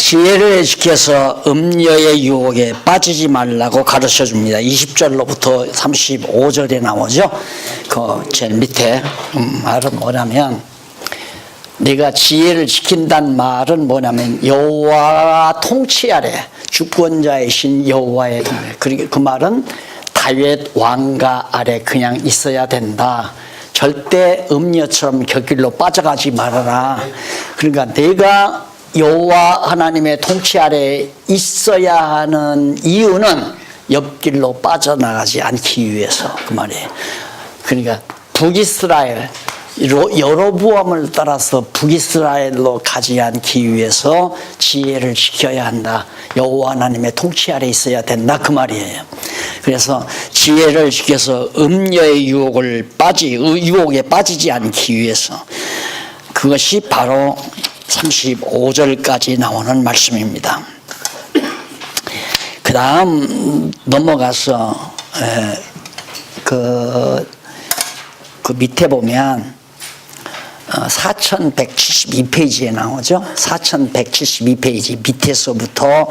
지혜를 지켜서 음녀의 유혹에 빠지지 말라고 가르쳐 줍니다. 20절로부터 35절에 나오죠. 그 제일 밑에 말은 뭐냐면, 네가 지혜를 지킨다는 말은 뭐냐면 여호와 통치 아래 주권자이신 여호와의 통치. 그리고 그 말은 다윗 왕가 아래 그냥 있어야 된다. 절대 음녀처럼 곁길로 빠져가지 말아라. 그러니까 내가 여호와 하나님의 통치 아래 있어야 하는 이유는 옆길로 빠져나가지 않기 위해서, 그 말이에요. 그러니까 북이스라엘 여로보암을 따라서 북이스라엘로 가지 않기 위해서 지혜를 지켜야 한다. 여호와 하나님의 통치 아래 있어야 된다, 그 말이에요. 그래서 지혜를 지켜서 음녀의 유혹에 빠지지 않기 위해서, 그것이 바로 35절까지 나오는 말씀입니다. 그 다음 넘어가서 그 밑에 보면 4172페이지에 나오죠. 4172페이지 밑에서부터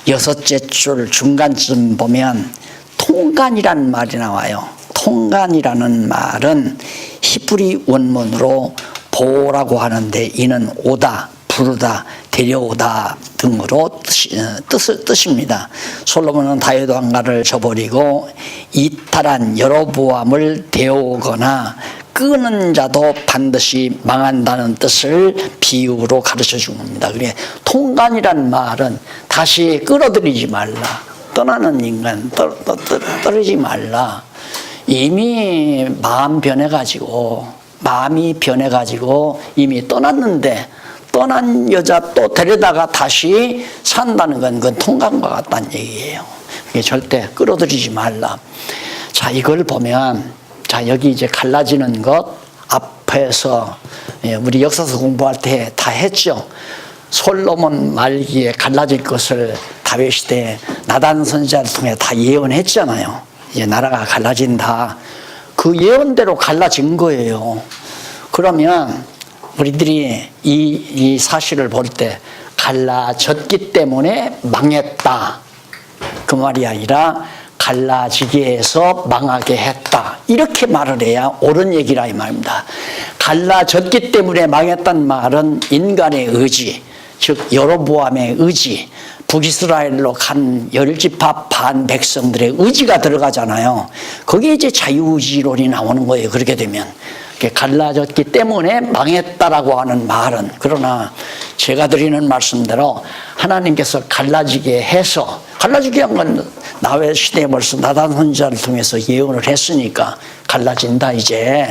6째 줄 중간쯤 보면 통간이라는 말이 나와요. 통간이라는 말은 히브리 원문으로 보라고 하는데, 이는 오다, 부르다, 데려오다 등으로 뜻입니다. 솔로몬은 다윗 왕가를 저버리고 이탈한 여로보암을 데려오거나 끄는 자도 반드시 망한다는 뜻을 비유로 가르쳐 준 겁니다. 그래, 통간이란 말은 다시 끌어들이지 말라. 떠나는 인간, 떨어지지 말라. 이미 마음이 변해가지고 이미 떠났는데, 떠난 여자 또 데려다가 다시 산다는 건 그건 통간과 같다는 얘기예요. 이게 절대 끌어들이지 말라. 자, 이걸 보면, 자, 여기 이제 갈라지는 것 앞에서 우리 역사서 공부할 때 다 했죠. 솔로몬 말기에 갈라질 것을 다윗 시대에 나단 선지자를 통해 다 예언했잖아요. 이제 나라가 갈라진다. 그 예언대로 갈라진 거예요. 그러면 우리들이 이 사실을 볼 때 갈라졌기 때문에 망했다, 그 말이 아니라 갈라지게 해서 망하게 했다, 이렇게 말을 해야 옳은 얘기라 이 말입니다. 갈라졌기 때문에 망했다는 말은 인간의 의지, 즉 여로보암의 의지, 북이스라엘로 간 10지파 반 백성들의 의지가 들어가잖아요. 거기에 이제 자유의지론이 나오는 거예요. 그렇게 되면 갈라졌기 때문에 망했다라고 하는 말은, 그러나 제가 드리는 말씀대로 하나님께서 갈라지게 해서, 갈라지게 한 건 나회 시대에 벌써 나단 선지자를 통해서 예언을 했으니까 갈라진다 이제.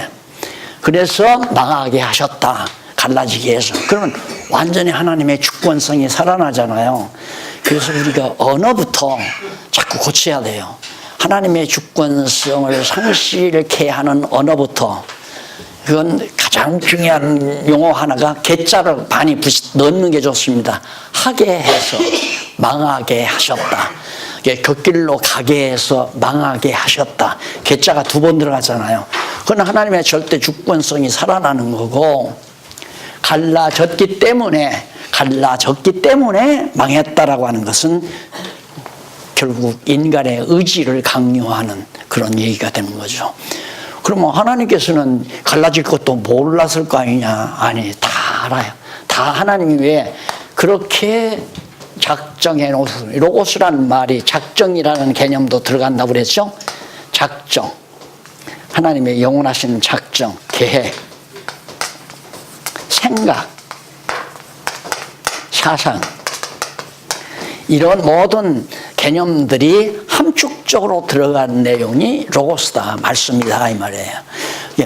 그래서 망하게 하셨다, 갈라지게 해서. 그러면 완전히 하나님의 주권성이 살아나잖아요. 그래서 우리가 언어부터 자꾸 고쳐야 돼요. 하나님의 주권성을 상실케 하는 언어부터. 그건 가장 중요한 용어 하나가 개자를 많이 넣는 게 좋습니다. 하게 해서 망하게 하셨다. 곁길로 가게 해서 망하게 하셨다. 개자가 2번 들어가잖아요. 그건 하나님의 절대 주권성이 살아나는 거고, 갈라졌기 때문에 망했다라고 하는 것은 결국 인간의 의지를 강요하는 그런 얘기가 되는 거죠. 그러면 하나님께서는 갈라질 것도 몰랐을 거 아니냐? 아니, 다 알아요. 다 하나님이 왜 그렇게 작정해 놓으셨어요. 로고스라는 말이 작정이라는 개념도 들어간다고 그랬죠? 작정. 하나님의 영원하신 작정, 계획, 생각, 사상, 이런 모든 개념들이 함축적으로 들어간 내용이 로고스다, 말씀이다 이 말이에요.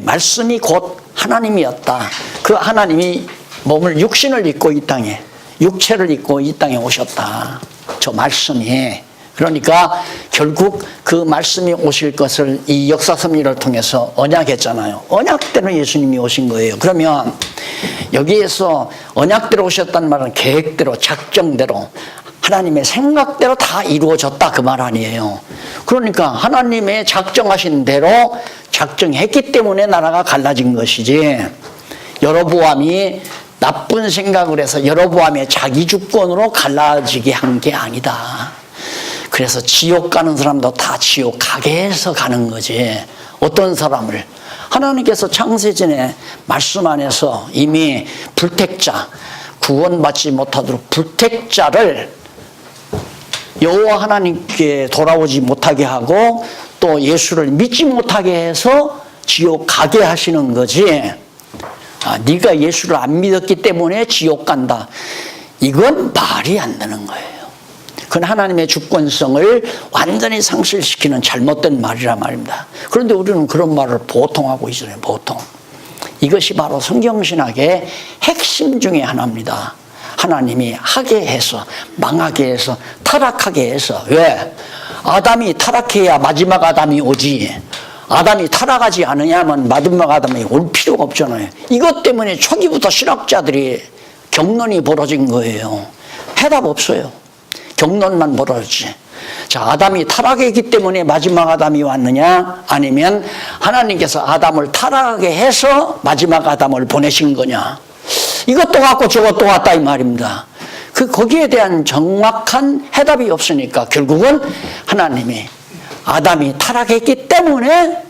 말씀이 곧 하나님이었다. 그 하나님이 육신을 입고 이 땅에, 육체를 입고 이 땅에 오셨다, 저 말씀이. 그러니까 결국 그 말씀이 오실 것을 이 역사 섭리를 통해서 언약했잖아요. 언약대로 예수님이 오신 거예요. 그러면 여기에서 언약대로 오셨다는 말은 계획대로, 작정대로, 하나님의 생각대로 다 이루어졌다, 그 말 아니에요. 그러니까 하나님의 작정하신 대로 작정했기 때문에 나라가 갈라진 것이지, 여로보암이 나쁜 생각을 해서 여로보암의 자기 주권으로 갈라지게 한 게 아니다. 그래서 지옥 가는 사람도 다 지옥 가게 해서 가는 거지. 어떤 사람을 하나님께서 창세전에 말씀 안에서 이미 불택자, 구원받지 못하도록 불택자를 여호와 하나님께 돌아오지 못하게 하고 또 예수를 믿지 못하게 해서 지옥 가게 하시는 거지. 네가 예수를 안 믿었기 때문에 지옥 간다. 이건 말이 안 되는 거예요. 그건 하나님의 주권성을 완전히 상실시키는 잘못된 말이란 말입니다. 그런데 우리는 그런 말을 보통 하고 있어요. 보통. 이것이 바로 성경신학의 핵심 중에 하나입니다. 하나님이 하게 해서, 망하게 해서, 타락하게 해서. 왜? 아담이 타락해야 마지막 아담이 오지. 아담이 타락하지 않으냐면 마지막 아담이 올 필요가 없잖아요. 이것 때문에 초기부터 신학자들이 경론이 벌어진 거예요. 해답 없어요. 경론만 벌어지지. 자, 아담이 타락했기 때문에 마지막 아담이 왔느냐? 아니면 하나님께서 아담을 타락하게 해서 마지막 아담을 보내신 거냐? 이것도 같고 저것도 같다 이 말입니다. 거기에 대한 정확한 해답이 없으니까 결국은 하나님이 아담이 타락했기 때문에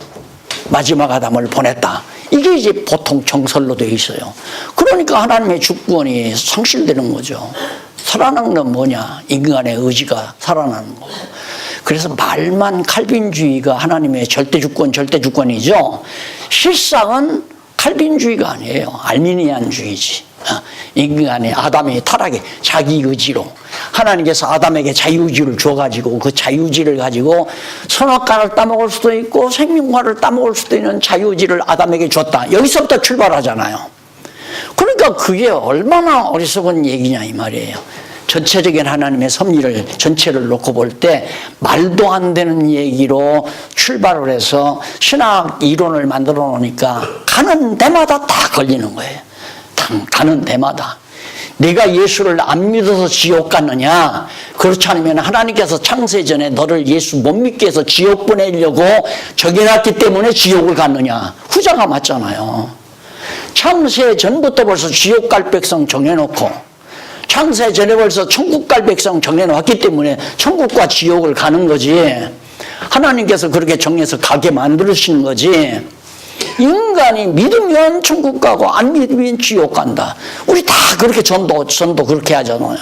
마지막 아담을 보냈다. 이게 이제 보통 정설로 되어 있어요. 그러니까 하나님의 주권이 상실되는 거죠. 살아나는 건 뭐냐? 인간의 의지가 살아나는 거고. 그래서 말만 칼빈주의가 하나님의 절대주권이죠. 실상은 칼빈주의가 아니에요. 알미니안주의지. 인간의 아담의 타락에 자기 의지로 하나님께서 아담에게 자유의지를 줘가지고 그 자유의지를 가지고 선악과를 따먹을 수도 있고 생명과를 따먹을 수도 있는 자유의지를 아담에게 줬다. 여기서부터 출발하잖아요. 그러니까 그게 얼마나 어리석은 얘기냐 이 말이에요. 전체적인 하나님의 섭리를 전체를 놓고 볼 때 말도 안 되는 얘기로 출발을 해서 신학 이론을 만들어 놓으니까 가는 데마다 다 걸리는 거예요. 가는 데마다. 내가 예수를 안 믿어서 지옥 갔느냐? 그렇지 않으면 하나님께서 창세전에 너를 예수 못 믿게 해서 지옥 보내려고 정해놨기 때문에 지옥을 갔느냐? 후자가 맞잖아요. 창세 전부터 벌써 지옥 갈 백성 정해놓고 창세 전에 벌써 천국 갈 백성 정해놓았기 때문에 천국과 지옥을 가는 거지. 하나님께서 그렇게 정해서 가게 만들으시는 거지. 인간이 믿으면 천국 가고 안 믿으면 지옥 간다. 우리 다 그렇게 전도 그렇게 하잖아요.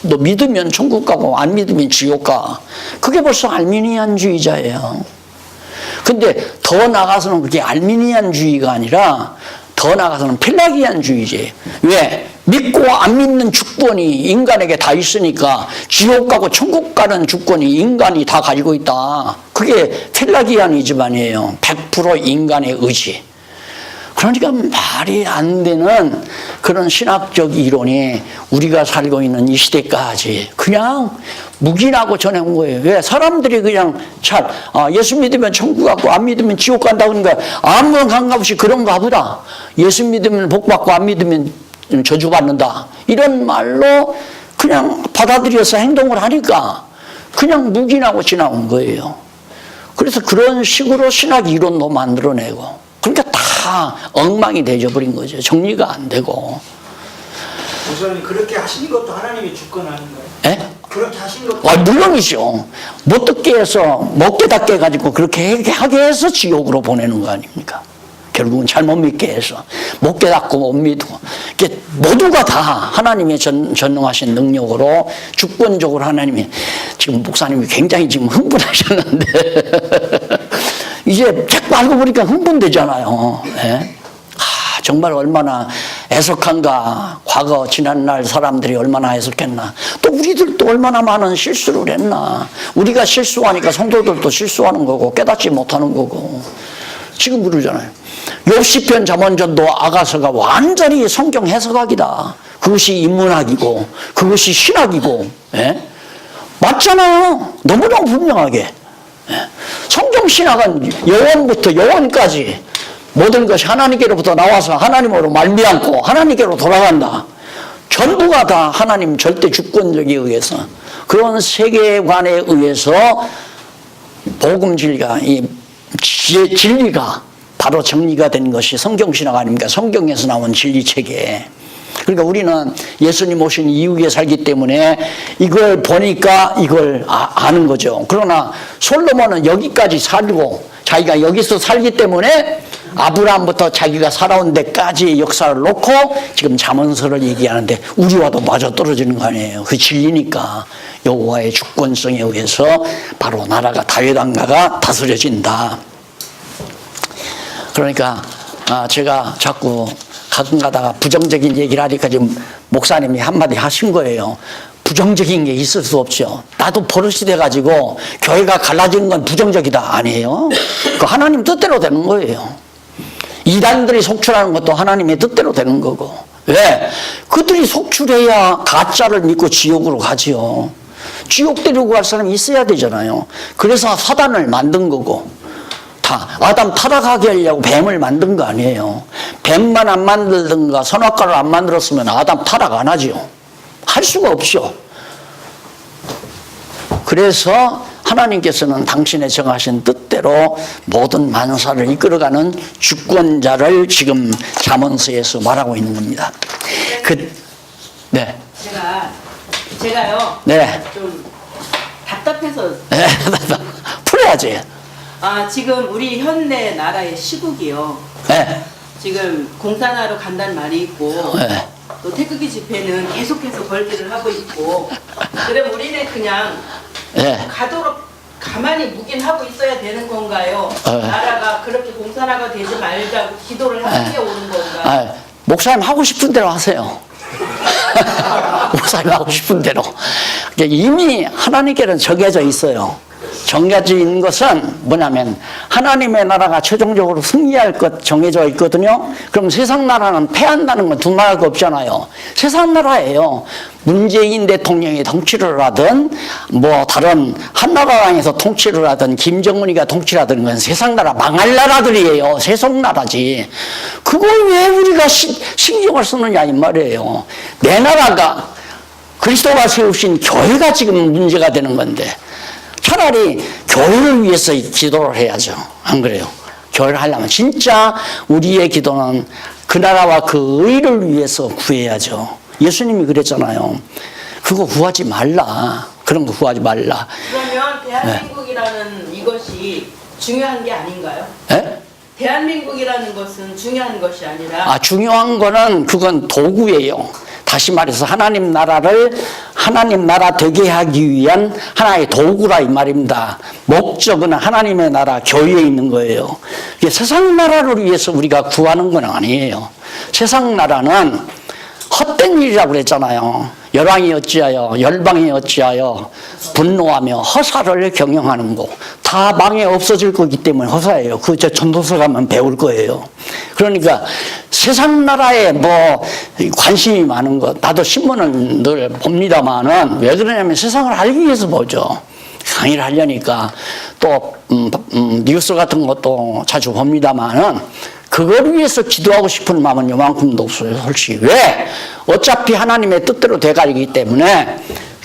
너 믿으면 천국 가고 안 믿으면 지옥 가. 그게 벌써 알미니안주의자예요. 근데 더 나가서는 그게 알미니안주의가 아니라 더 나가서는 펠라기안주의지. 왜? 믿고 안 믿는 주권이 인간에게 다 있으니까 지옥 가고 천국 가는 주권이 인간이 다 가지고 있다. 그게 펠라기안이즘아니에요. 100% 인간의 의지. 그러니까 말이 안 되는 그런 신학적 이론이 우리가 살고 있는 이 시대까지 그냥 묵인하고 전해온 거예요. 왜? 사람들이 그냥 예수 믿으면 천국 가고 안 믿으면 지옥 간다 그러니까 아무런 감각 없이 그런가 보다. 예수 믿으면 복 받고 안 믿으면 저주받는다. 이런 말로 그냥 받아들여서 행동을 하니까 그냥 묵인하고 지나온 거예요. 그래서 그런 식으로 신학 이론도 만들어내고 그러니까 다 엉망이 되어버린 거죠. 정리가 안 되고. 목사님 그렇게 하시는 것도 하나님의 주권 아닌가요? 예? 그렇게 하시는 것도 물론이죠. 못 듣게 해서 못 깨닫게 해가지고 그렇게 하게 해서 지옥으로 보내는 거 아닙니까? 결국은 잘못 믿게 해서 못 깨닫고 못 믿고 모두가 다 하나님의 전능하신 능력으로 주권적으로 하나님이 지금 목사님이 굉장히 지금 흥분하셨는데 이제 자꾸 알고 보니까 흥분되잖아요. 예? 정말 얼마나 애석한가. 과거 지난날 사람들이 얼마나 애석했나. 또 우리들도 얼마나 많은 실수를 했나. 우리가 실수하니까 성도들도 실수하는 거고 깨닫지 못하는 거고. 지금 그러잖아요. 욥시편 잠언전도 아가서가 완전히 성경 해석학이다. 그것이 인문학이고 그것이 신학이고. 예? 맞잖아요. 너무너무 분명하게. 예? 성경 신학은 영원부터 영원까지 모든 것이 하나님께로부터 나와서 하나님으로 말미암고 하나님께로 돌아간다. 전부가 다 하나님 절대 주권적에 의해서 그런 세계관에 의해서 복음 진리가 이 진리가 바로 정리가 된 것이 성경신학 아닙니까? 성경에서 나온 진리체계. 그러니까 우리는 예수님 오신 이후에 살기 때문에 이걸 보니까 이걸 아는 거죠. 그러나 솔로몬은 여기까지 살고 자기가 여기서 살기 때문에 아브라함부터 자기가 살아온 데까지의 역사를 놓고 지금 잠언서를 얘기하는데 우리와도 맞아 떨어지는 거 아니에요. 그 진리니까 여호와의 주권성에 의해서 바로 나라가 다윗 왕가가 다스려진다. 그러니까 제가 자꾸 가끔 가다가 부정적인 얘기를 하니까 지금 목사님이 한마디 하신 거예요. 부정적인 게 있을 수 없죠. 나도 버릇이 돼가지고 교회가 갈라지는 건 부정적이다. 아니에요. 그 하나님 뜻대로 되는 거예요. 이단들이 속출하는 것도 하나님의 뜻대로 되는 거고. 왜? 그들이 속출해야 가짜를 믿고 지옥으로 가지요. 지옥 데리고 갈 사람이 있어야 되잖아요. 그래서 사단을 만든 거고. 아담 타락하게 하려고 뱀을 만든 거 아니에요. 뱀만 안 만들든가 선악과를 안 만들었으면 아담 타락 안 하지요. 할 수가 없죠. 그래서 하나님께서는 당신의 정하신 뜻대로 모든 만사를 이끌어가는 주권자를 지금 잠언서에서 말하고 있는 겁니다. 네. 제가요. 네. 좀 답답해서. 네. 풀어야지. 지금 우리 현대 나라의 시국이요. 네. 지금 공산화로 간다는 말이 있고, 네. 또 태극기 집회는 계속해서 벌기를 하고 있고, 그럼 우리는 그냥 네. 가도록 가만히 묵인하고 있어야 되는 건가요? 나라가 그렇게 공산화가 되지 말자고 기도를 하는 게 옳은 건가요? 목사님 하고 싶은 대로 하세요. 목사님 하고 싶은 대로. 이미 하나님께는 정해져 있어요. 정해져 있는 것은 뭐냐면 하나님의 나라가 최종적으로 승리할 것 정해져 있거든요. 그럼 세상 나라는 패한다는 건 두 나라가 없잖아요. 세상 나라예요. 문재인 대통령이 통치를 하든 뭐 다른 한나라당에서 통치를 하든 김정은이가 통치를 하든 건 세상 나라 망할 나라들이에요. 세속 나라지. 그걸 왜 우리가 신경을 쓰느냐 이 말이에요. 내 나라가 그리스도가 세우신 교회가 지금 문제가 되는 건데 차라리 교회를 위해서 기도를 해야죠. 안 그래요? 교회를 하려면 진짜 우리의 기도는 그 나라와 그 의를 위해서 구해야죠. 예수님이 그랬잖아요. 그거 구하지 말라. 그런 거 구하지 말라. 그러면 대한민국이라는 이것이 중요한 게 아닌가요? 네? 대한민국이라는 것은 중요한 것이 아니라 중요한 거는 그건 도구예요. 다시 말해서 하나님 나라를 하나님 나라 되게 하기 위한 하나의 도구라 이 말입니다. 목적은 하나님의 나라 교회에 있는 거예요. 이게 세상 나라를 위해서 우리가 구하는 건 아니에요. 세상 나라는 헛된 일이라고 그랬잖아요. 열왕이 어찌하여 열방이 어찌하여 분노하며 허사를 경영하는 거 다 망해 없어질 거기 때문에 허사예요. 저 전도서 가면 배울 거예요. 그러니까 세상 나라에 뭐 관심이 많은 것 나도 신문은 늘 봅니다만은 왜 그러냐면 세상을 알기 위해서 보죠. 강의를 하려니까 또 뉴스 같은 것도 자주 봅니다만은 그걸 위해서 기도하고 싶은 마음은 요만큼도 없어요. 솔직히. 왜? 어차피 하나님의 뜻대로 돼가기 때문에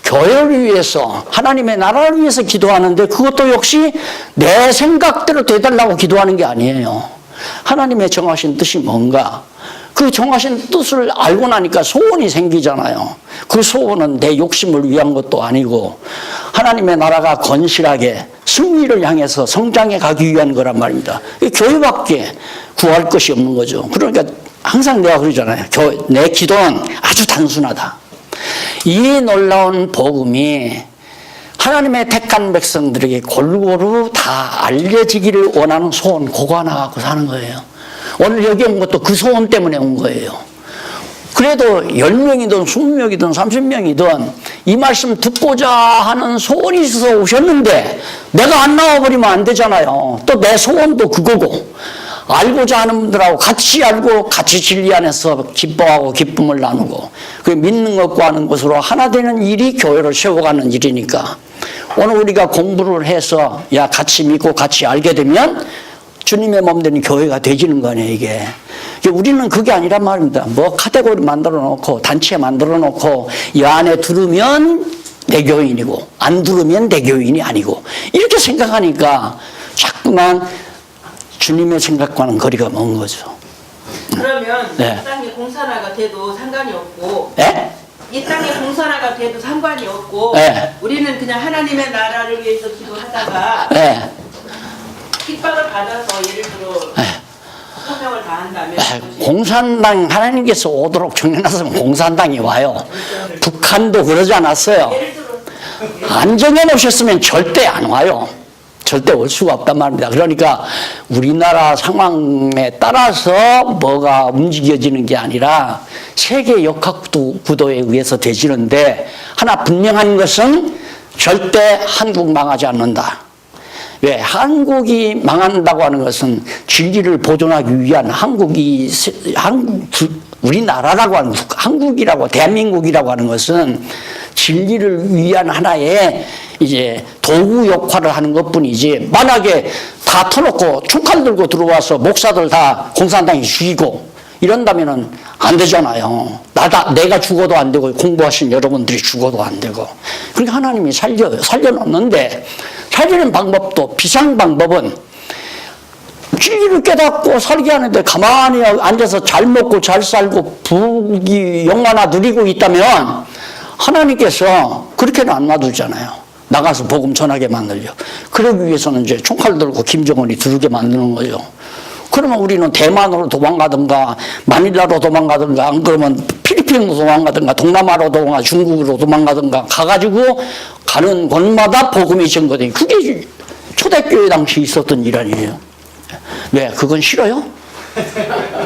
교회를 위해서 하나님의 나라를 위해서 기도하는데 그것도 역시 내 생각대로 돼달라고 기도하는 게 아니에요. 하나님의 정하신 뜻이 뭔가 그 정하신 뜻을 알고 나니까 소원이 생기잖아요. 그 소원은 내 욕심을 위한 것도 아니고 하나님의 나라가 건실하게 승리를 향해서 성장해 가기 위한 거란 말입니다. 교회밖에 구할 것이 없는 거죠. 그러니까 항상 내가 그러잖아요. 내 기도는 아주 단순하다. 이 놀라운 복음이 하나님의 택한 백성들에게 골고루 다 알려지기를 원하는 소원 그거 하나 갖고 사는 거예요. 오늘 여기 온 것도 그 소원 때문에 온 거예요. 그래도 10명이든 20명이든 30명이든 이 말씀 듣고자 하는 소원이 있어서 오셨는데 내가 안 나와버리면 안 되잖아요. 또 내 소원도 그거고 알고자 하는 분들하고 같이 알고 같이 진리 안에서 기뻐하고 기쁨을 나누고 그 믿는 것과 하는 것으로 하나 되는 일이 교회를 세워가는 일이니까 오늘 우리가 공부를 해서 같이 믿고 같이 알게 되면 주님의 몸 되는 교회가 되지는 거 아니에요, 이게. 우리는 그게 아니란 말입니다. 뭐 카테고리 만들어 놓고 단체 만들어 놓고 이 안에 들으면 내 교인이고 안 들으면 내 교인이 아니고 이렇게 생각하니까 자꾸만 주님의 생각과는 거리가 먼 거죠. 그러면 네. 이 땅에 공산화가 돼도 상관이 없고 예? 이 땅에 공산화가 돼도 상관이 없고 네. 우리는 그냥 하나님의 나라를 위해서 기도하다가 예. 핍박을 받아서 예를 들어 소명을 다한다면 공산당 하나님께서 오도록 정해놨으면 공산당이 와요. 북한도 그러지 않았어요. 예를 들어 안정해 놓으셨으면 절대 안 와요. 절대 올 수가 없단 말입니다. 그러니까 우리나라 상황에 따라서 뭐가 움직여지는 게 아니라 세계 역학구도에 의해서 되지는데 하나 분명한 것은 절대 한국 망하지 않는다. 왜? 한국이 망한다고 하는 것은 진리를 보존하기 위한 우리나라라고 하는 한국이라고 대한민국이라고 하는 것은 진리를 위한 하나의 이제 도구 역할을 하는 것뿐이지 만약에 다 터놓고 총칼 들고 들어와서 목사들 다 공산당이 죽이고 이런다면은 안 되잖아요. 내가 죽어도 안 되고 공부하신 여러분들이 죽어도 안 되고. 그러니까 하나님이 살려놓는데 살리는 방법도 비상 방법은 진리를 깨닫고 살게 하는데 가만히 앉아서 잘 먹고 잘 살고 부귀 영화나 누리고 있다면 하나님께서 그렇게는 안 놔두잖아요. 나가서 복음 전하게 만들려. 그러기 위해서는 이제 총칼 들고 김정은이 들게 만드는 거죠. 그러면 우리는 대만으로 도망가든가 마닐라로 도망가든가 안 그러면 필리핀으로 도망가든가 동남아로 도망가 중국으로 도망가든가 가가지고 가는 곳마다 복음이 전거돼. 그게 초대교회 당시 있었던 일환이에요. 왜? 그건 싫어요?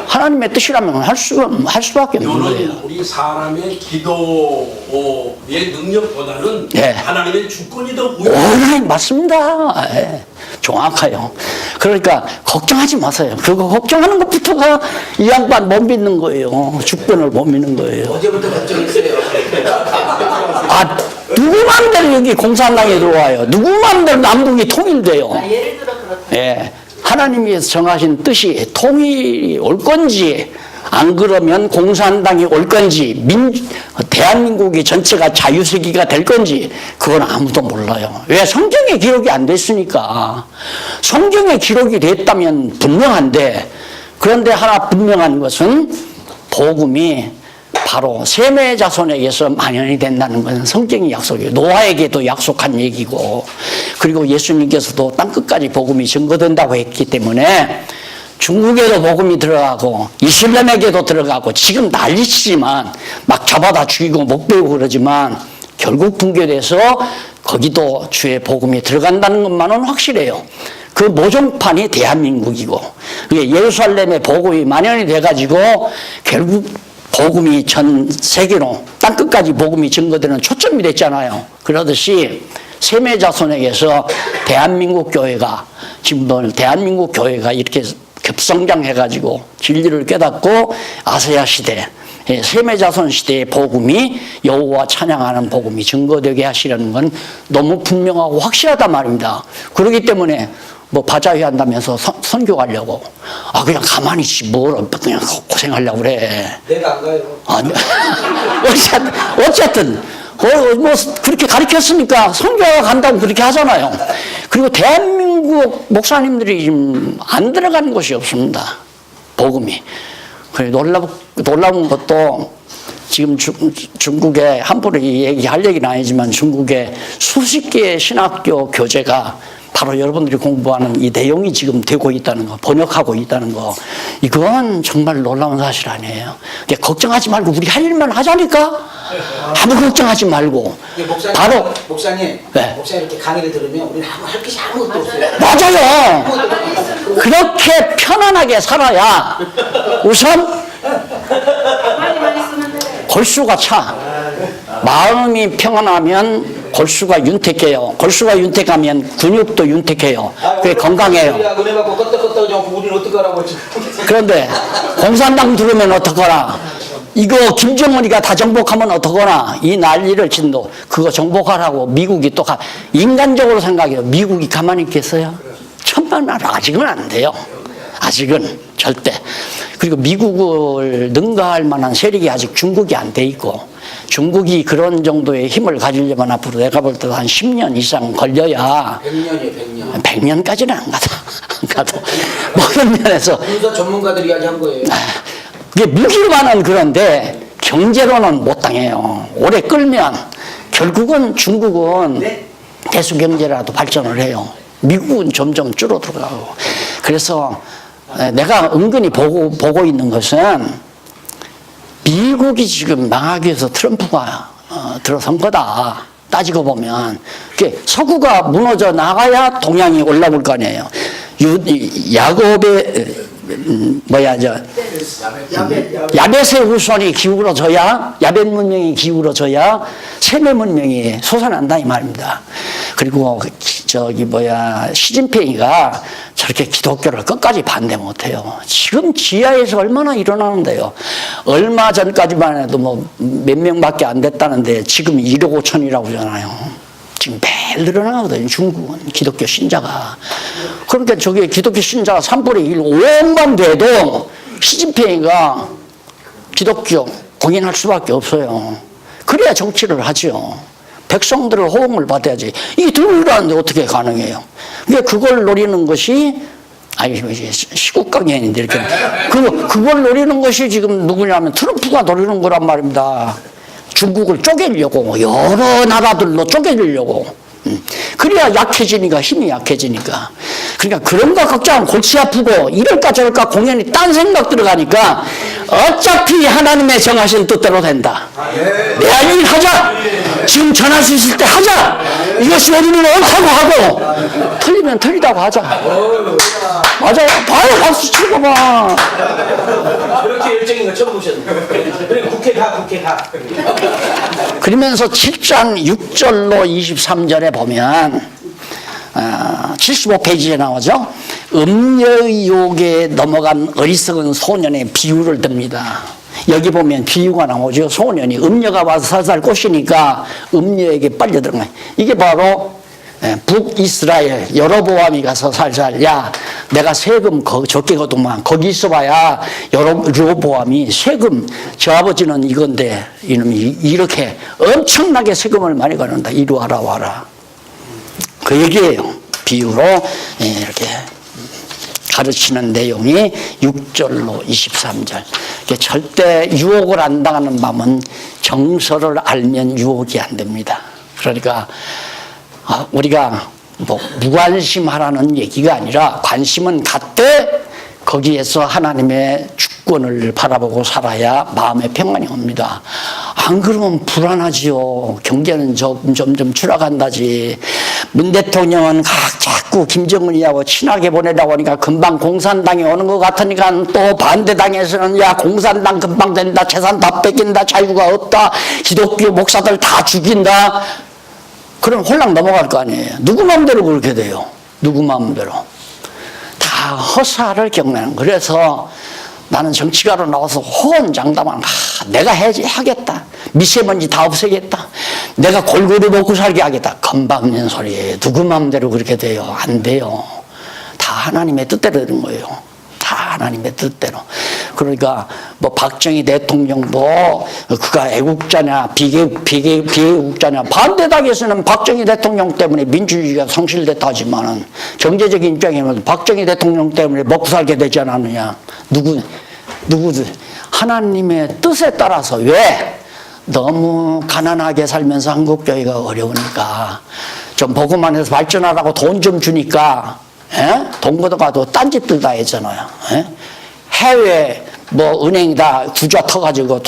하나님의 뜻이라면 할 수밖에 없는 거예요. 이거는 우리 사람의 기도의 능력보다는 네. 하나님의 주권이 더 우선. 네, 맞습니다. 예, 정확해요. 그러니까 걱정하지 마세요. 그거 걱정하는 것부터가 이 양반 못 믿는 거예요. 주권을 못 믿는 거예요. 어제부터 걱정했어요. 아, 누구 마음대로 여기 공산당에 들어와요. 누구 마음대로 남북이 통일돼요. 예를 들어 그렇다. 예, 하나님이 정하신 뜻이 통일이 올 건지 안 그러면 공산당이 올 건지 대한민국이 전체가 자유세계가 될 건지 그건 아무도 몰라요. 왜? 성경에 기록이 안 됐으니까. 성경에 기록이 됐다면 분명한데 그런데 하나 분명한 것은 복음이 바로 셈의 자손에게서 만연이 된다는 것은 성경의 약속이에요. 노아에게도 약속한 얘기고 그리고 예수님께서도 땅끝까지 복음이 증거된다고 했기 때문에 중국에도 복음이 들어가고 이슬람에게도 들어가고 지금 난리치지만 막 잡아다 죽이고 못 배우고 그러지만 결국 붕괴돼서 거기도 주의 복음이 들어간다는 것만은 확실해요. 그 모종판이 대한민국이고 예루살렘에 복음이 만연이 돼가지고 결국 복음이 전 세계로 땅끝까지 복음이 증거되는 초점이 됐잖아요. 그러듯이 셈의 자손에게서 대한민국 교회가 지금 대한민국 교회가 이렇게 급성장해가지고 진리를 깨닫고 아세아 시대 셈의 자손 시대의 복음이 여호와 찬양하는 복음이 증거되게 하시려는 건 너무 분명하고 확실하단 말입니다. 그렇기 때문에 뭐 바자회 한다면서 선교하려고 그냥 가만히 있지 뭘 그냥 고생하려고 그래. 내가 안 가요. 아니, 어쨌든 뭐 그렇게 가르쳤으니까 선교가 간다고 그렇게 하잖아요. 그리고 대한민국 목사님들이 지금 안 들어가는 곳이 없습니다. 복음이. 그래 놀라운 것도 지금 중국에 함부로 얘기할 얘기는 아니지만 중국에 수십 개의 신학교 교재가 바로 여러분들이 공부하는 이 내용이 지금 되고 있다는 거, 번역하고 있다는 거, 이건 정말 놀라운 사실 아니에요. 걱정하지 말고 우리 할 일만 하자니까. 아무 걱정하지 말고. 목사님, 바로 목사님, 네. 목사님 이렇게 강의를 들으면 우리는 할 것이 아무것도 없어요. 맞아요. 그렇게 편안하게 살아야 우선 많이 쓰면 돼. 골수가 차. 마음이 평안하면 골수가 윤택해요. 골수가 윤택하면 근육도 윤택해요. 그게 건강해요. 은혜 받고 껐다 우리는 어떡하라고 지금. 그런데 공산당 들으면 어떡하나, 이거 김정은이가 다 정복하면 어떡하나, 이 난리를 친도 그거 정복하라고 미국이 또 인간적으로 생각해요. 미국이 가만히 있겠어요? 천만날 아직은 안 돼요. 아직은 절대. 그리고 미국을 능가할 만한 세력이 아직 중국이 안 돼 있고, 중국이 그런 정도의 힘을 가지려면 앞으로 내가 볼 때도 한 10년 이상 걸려야. 100년이에요, 100년. 100년까지는 안 가도 모든 면에서 군사 전문가들이 이야기한 거예요. 그게 무기로만은 그런데 경제로는 못 당해요. 오래 끌면 결국은 중국은 대수 경제라도 발전을 해요. 미국은 점점 줄어들어가고. 그래서 내가 은근히 보고 있는 것은 미국이 지금 망하기 위해서 트럼프가 들어선 거다. 따지고 보면 서구가 무너져 나가야 동양이 올라올 거 아니에요. 야곱의 야벳의 후손이 기울어져야, 야벳 문명이 기울어져야 세계 문명이 솟아난다 이 말입니다. 그리고 시진핑이가 저렇게 기독교를 끝까지 반대 못해요. 지금 지하에서 얼마나 일어나는데요. 얼마 전까지만 해도 뭐 몇 명밖에 안 됐다는데 지금 1억 5천이라고 하잖아요. 지금 매일 늘어나거든요. 중국은 기독교 신자가. 그러니까 저기 기독교 신자가 3분의 1, 5억만 돼도 시진핑이가 기독교 공인할 수밖에 없어요. 그래야 정치를 하죠. 백성들의 호응을 받아야지. 이게 들어오라는데 어떻게 가능해요? 그러니까 그걸 노리는 것이 시국 강연인데 이렇게 그걸 노리는 것이 지금 누구냐면 트럼프가 노리는 거란 말입니다. 중국을 쪼개려고 여러 나라들로 쪼개려고. 그래야 약해지니까 힘이 약해지니까. 그러니까 그런 거 걱정하면 골치 아프고 이럴까 저럴까 공연이 딴 생각 들어가니까 어차피 하나님의 정하신 뜻대로 된다. 내가 일 하자. 지금 전할 수 있을 때 하자. 이것이 우리는 옳다고 하고 틀리면 틀리다고 하자. 맞아요. 봐요. 박수 치고 봐. 그렇게 열정인 거 처음 보셨는데. 그래 국회 가. 그러면서 7장 6절로 23절에 보면 75페이지에 나오죠. 음녀의 유혹에 넘어간 어리석은 소년의 비유를 듭니다. 여기 보면 비유가 나오죠. 소년이 음녀가 와서 살살 꼬시니까 음녀에게 빨려 들어가요. 이게 바로 북이스라엘 여로보암이 가서 살살 야 내가 세금 적게 거두만 거기 있어봐야 여로보암이 세금 저 아버지는 이건데 이놈이 이렇게 엄청나게 세금을 많이 거는다. 이리 와라. 그 얘기예요. 비유로 이렇게 가르치는 내용이 6절로 23절. 절대 유혹을 안 당하는 마음은 정서를 알면 유혹이 안 됩니다. 그러니까 우리가 무관심하라는 얘기가 아니라 관심은 갖되 거기에서 하나님의 주권을 바라보고 살아야 마음의 평안이 옵니다. 안 그러면 불안하지요. 경제는 점점 추락한다지. 문 대통령은 자꾸 김정은이하고 친하게 보내려고 하니까 금방 공산당이 오는 것 같으니까 또 반대당에서는 야 공산당 금방 된다. 재산 다 뺏긴다. 자유가 없다. 기독교 목사들 다 죽인다. 그럼 홀랑 넘어갈 거 아니에요. 누구 마음대로 그렇게 돼요. 누구 마음대로. 다 허사를 겪는. 그래서 나는 정치가로 나와서 호언장담하는 내가 하겠다. 미세먼지 다 없애겠다. 내가 골고루 먹고 살게 하겠다. 건방진 소리예요. 누구 마음대로 그렇게 돼요. 안 돼요. 다 하나님의 뜻대로 되는 거예요. 다 하나님의 뜻대로. 그러니까 박정희 대통령도 그가 애국자냐 비애국자냐 반대당에서는 박정희 대통령 때문에 민주주의가 성실됐다 하지만은 경제적인 입장에는 박정희 대통령 때문에 먹고 살게 되지 않았느냐. 누구들 하나님의 뜻에 따라서. 왜? 너무 가난하게 살면서 한국교회가 어려우니까 좀 보고만 해서 발전하라고 돈 좀 주니까 돈 걷어가도 딴짓들 다 했잖아요. 해외 은행에다 구좌 터가지고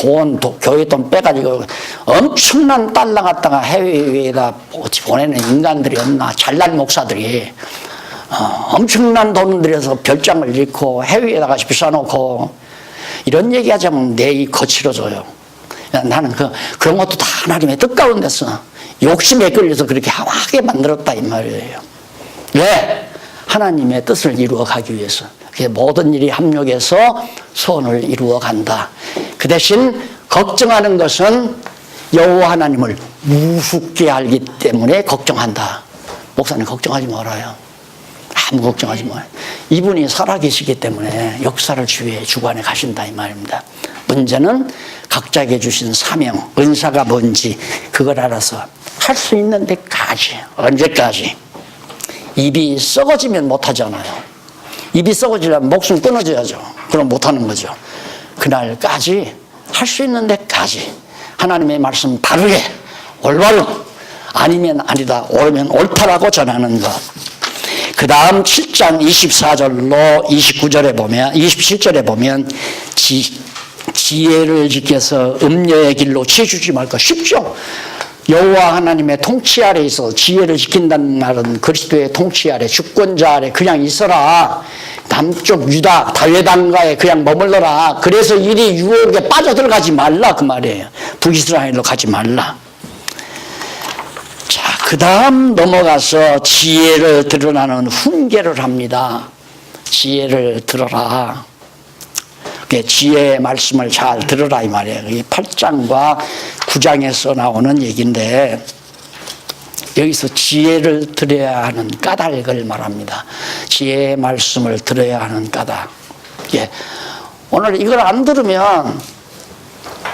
교회 돈 빼가지고 엄청난 달러 갖다가 해외에다 보내는 인간들이 없나. 잘난 목사들이 엄청난 돈 들여서 별장을 짓고 해외에다가 비싸놓고 이런 얘기하자면 내이 거칠어져요. 나는 그런 것도 다 하나님의 뜻 가운데서 욕심에 끌려서 그렇게 하게 만들었다 이 말이에요. 왜? 하나님의 뜻을 이루어 가기 위해서. 모든 일이 합력해서 소원을 이루어 간다. 그 대신 걱정하는 것은 여호와 하나님을 우습게 알기 때문에 걱정한다. 목사님 걱정하지 말아요. 아무 걱정하지 마요. 이분이 살아계시기 때문에 역사를 주관해 가신다 이 말입니다. 문제는 각자에게 주신 사명, 은사가 뭔지 그걸 알아서 할 수 있는 데까지. 언제까지? 입이 썩어지면 못하잖아요. 입이 썩어지려면 목숨 끊어져야죠. 그럼 못하는 거죠. 그날까지 할 수 있는 데까지 하나님의 말씀 바르게 올바로 아니면 아니다 옳으면 옳다라고 전하는 것. 그 다음 7장 24절로 29절에 보면 27절에 보면 지혜를 지켜서 음녀의 길로 치주지 말까. 쉽죠. 여호와 하나님의 통치 아래 있어 지혜를 지킨다는 말은 그리스도의 통치 아래 주권자 아래 그냥 있어라. 남쪽 유다 다윗당가에 그냥 머물러라. 그래서 이리 유혹에 빠져들어가지 말라 그 말이에요. 북이스라엘로 가지 말라. 자, 그 다음 넘어가서 지혜를 드러나는 훈계를 합니다. 지혜를 들어라. 지혜의 말씀을 잘 들어라 이 말이에요. 이 8장과 9장에서 나오는 얘기인데 여기서 지혜를 들어야 하는 까닭을 말합니다. 지혜의 말씀을 들어야 하는 까닭. 예. 오늘 이걸 안 들으면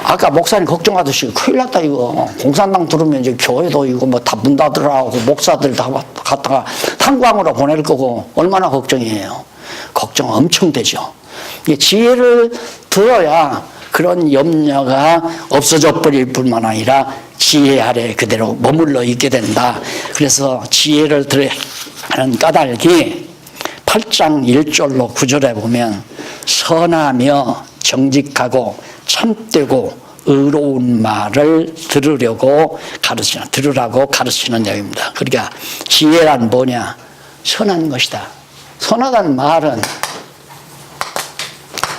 아까 목사님 걱정하듯이 큰일 났다 이거. 공산당 들으면 이제 교회도 이거 뭐 다 문 닫으라고 목사들 다 갖다가 탄광으로 보낼 거고 얼마나 걱정이에요. 걱정 엄청 되죠. 지혜를 들어야 그런 염려가 없어져 버릴 뿐만 아니라 지혜 아래 그대로 머물러 있게 된다. 그래서 지혜를 들어야 하는 까닭이 8장 1절로 9절에 보면 선하며 정직하고 참되고 의로운 말을 들으라고 가르치는 내용입니다. 그러니까 지혜란 뭐냐? 선한 것이다. 선하다는 말은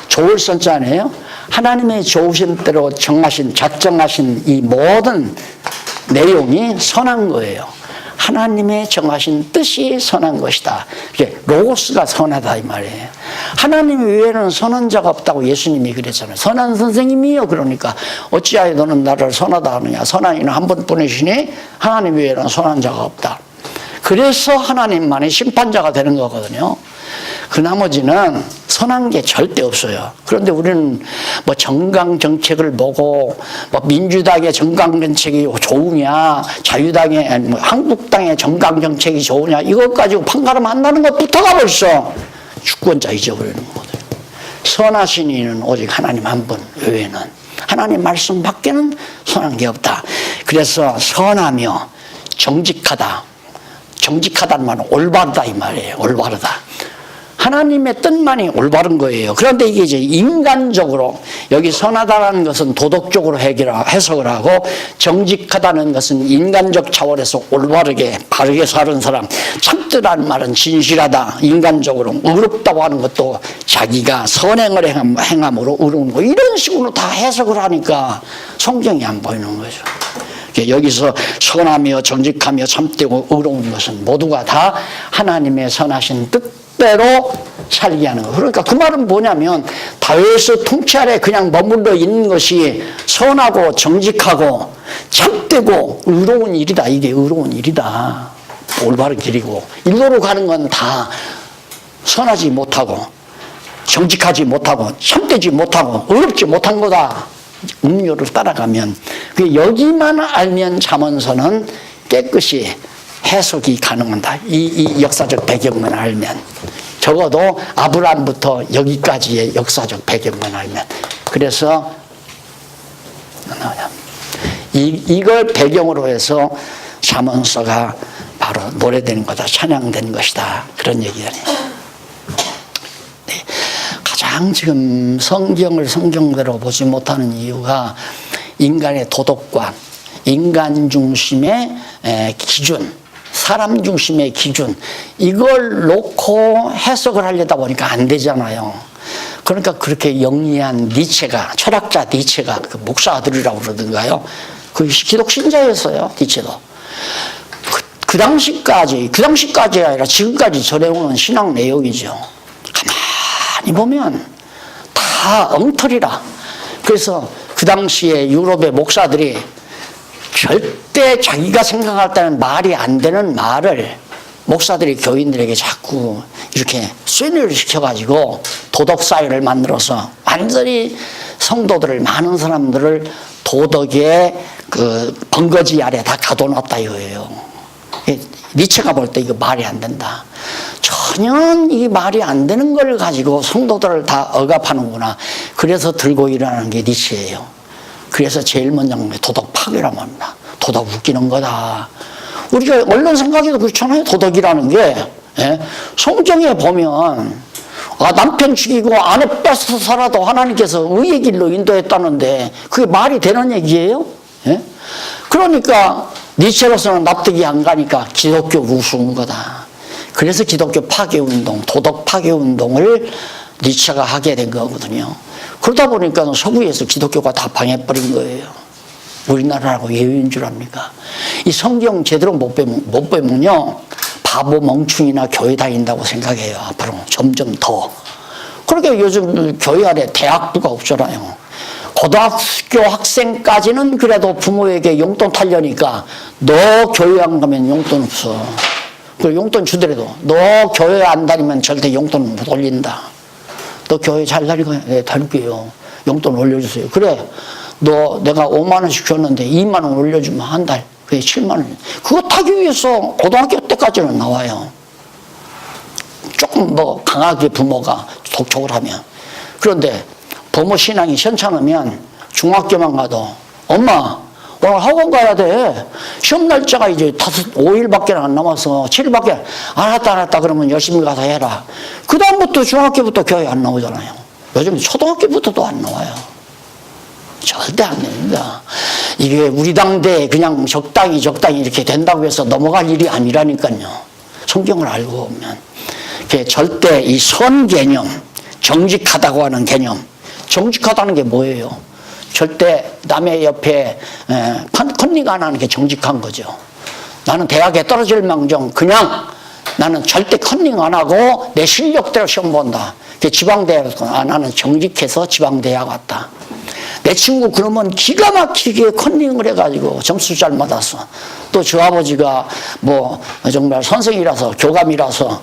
좋을 선자네요. 하나님의 좋으신 대로 작정하신 이 모든 내용이 선한 거예요. 하나님의 정하신 뜻이 선한 것이다. 로고스가 선하다 이 말이에요. 하나님 외에는 선한 자가 없다고 예수님이 그랬잖아요. 선한 선생님이요. 그러니까 어찌하여 너는 나를 선하다 하느냐. 선한 이는 한 분뿐이시니 하나님 외에는 선한 자가 없다. 그래서 하나님만이 심판자가 되는 거거든요. 그 나머지는 선한 게 절대 없어요. 그런데 우리는 뭐 정강 정책을 보고 뭐 민주당의 정강 정책이 좋으냐, 자유당의 뭐 한국당의 정강 정책이 좋으냐 이것 가지고 판가름 한다는 것부터가 벌써 주권자 잊어버리는 거거든요. 선하신 이는 오직 하나님 한 분 외에는 하나님 말씀 밖에는 선한 게 없다. 그래서 선하며 정직하다. 정직하다는 말은 올바르다 이 말이에요. 올바르다. 하나님의 뜻만이 올바른 거예요. 그런데 이게 이제 인간적으로 여기 선하다는 것은 도덕적으로 해석을 하고 정직하다는 것은 인간적 차원에서 올바르게 바르게 사는 사람. 참되다는 말은 진실하다. 인간적으로 의롭다고 하는 것도 자기가 선행을 행함으로 의로운 거. 이런 식으로 다 해석을 하니까 성경이 안 보이는 거죠. 여기서 선하며 정직하며 참되고 의로운 것은 모두가 다 하나님의 선하신 뜻대로 살게 하는 거. 그러니까 그 말은 뭐냐면 다윗의 통치 아래 그냥 머물러 있는 것이 선하고 정직하고 참되고 의로운 일이다. 이게 의로운 일이다. 올바른 길이고 일로로 가는 건 다 선하지 못하고 정직하지 못하고 참되지 못하고 의롭지 못한 거다. 음료를 따라가면 여기만 알면 잠언서는 깨끗이 해석이 가능하다. 이 역사적 배경만 알면 적어도 아브라함부터 여기까지의 역사적 배경만 알면 그래서 이걸 배경으로 해서 잠언서가 바로 노래되는 거다. 찬양된 것이다. 그런 얘기잖아요. 가장 지금 성경을 성경대로 보지 못하는 이유가 인간의 도덕관, 인간 중심의 기준, 사람 중심의 기준 이걸 놓고 해석을 하려다 보니까 안 되잖아요. 그러니까 그렇게 영리한 니체가 철학자 니체가 그 목사 아들이라고 그러던가요. 그 기독 신자였어요. 니체도. 그 당시까지 아니라 지금까지 전해오는 신앙 내용이죠. 가만히 보면 다 엉터리라. 그래서 그 당시에 유럽의 목사들이 절대 자기가 생각할 때는 말이 안 되는 말을 목사들이 교인들에게 자꾸 이렇게 쇠뇌를 시켜가지고 도덕사회를 만들어서 완전히 성도들을 많은 사람들을 도덕의 그 번거지 아래 다 가둬놨다 이거예요. 니체가 볼 때 이거 말이 안 된다. 전혀 전혀 이 말이 안 되는 걸 가지고 성도들을 다 억압하는구나. 그래서 들고 일어나는 게 니체예요. 그래서 제일 먼저 도덕 파괴란 말입니다. 도덕 웃기는 거다. 우리가 언론 생각해도 그렇잖아요. 도덕이라는 게. 예? 성경에 보면 남편 죽이고 아내 뺏어 살아도 하나님께서 의의 길로 인도했다는데 그게 말이 되는 얘기예요? 예? 그러니까 니체로서는 납득이 안 가니까 기독교 우스운 거다. 그래서 기독교 파괴운동, 도덕 파괴운동을 니체가 하게 된 거거든요. 그러다 보니까 서구에서 기독교가 다 방해버린 거예요. 우리나라라고 예외인 줄 압니까? 이 성경 제대로 못 배우면요, 바보 멍충이나 교회 다닌다고 생각해요. 앞으로 점점 더. 그러니까 요즘 교회 안에 대학부가 없잖아요. 고등학교 학생까지는 그래도 부모에게 용돈 타려니까 너 교회 안 가면 용돈 없어. 그 용돈 주더라도 너 교회 안 다니면 절대 용돈 못 올린다. 너 교회 잘 다니고 네, 다닐게요. 용돈 올려주세요. 그래. 너 내가 5만 원씩 줬는데 2만 원 올려주면 한 달. 그게 7만 원. 그거 타기 위해서 고등학교 때까지는 나와요. 조금 뭐 강하게 부모가 독촉을 하면. 그런데 부모 신앙이 현찮으면 중학교만 가도 엄마 오늘 학원 가야 돼. 시험 날짜가 이제 5일밖에 안 남아서 7일밖에 알았다 그러면 열심히 가서 해라. 그 다음부터 중학교부터 교회 안 나오잖아요. 요즘 초등학교부터도 안 나와요. 절대 안 됩니다. 이게 우리 당대 그냥 적당히 이렇게 된다고 해서 넘어갈 일이 아니라니까요. 성경을 알고 보면. 절대 이 선 개념, 정직하다고 하는 개념. 정직하다는 게 뭐예요? 절대 남의 옆에 컨닝 안 하는 게 정직한 거죠. 나는 대학에 떨어질 망정 그냥 나는 절대 컨닝 안 하고 내 실력대로 시험 본다. 지방대학 나는 정직해서 지방대학 왔다. 내 친구 그러면 기가 막히게 컨닝을 해가지고 점수 잘 받았어. 또 저 아버지가 뭐 정말 선생이라서 교감이라서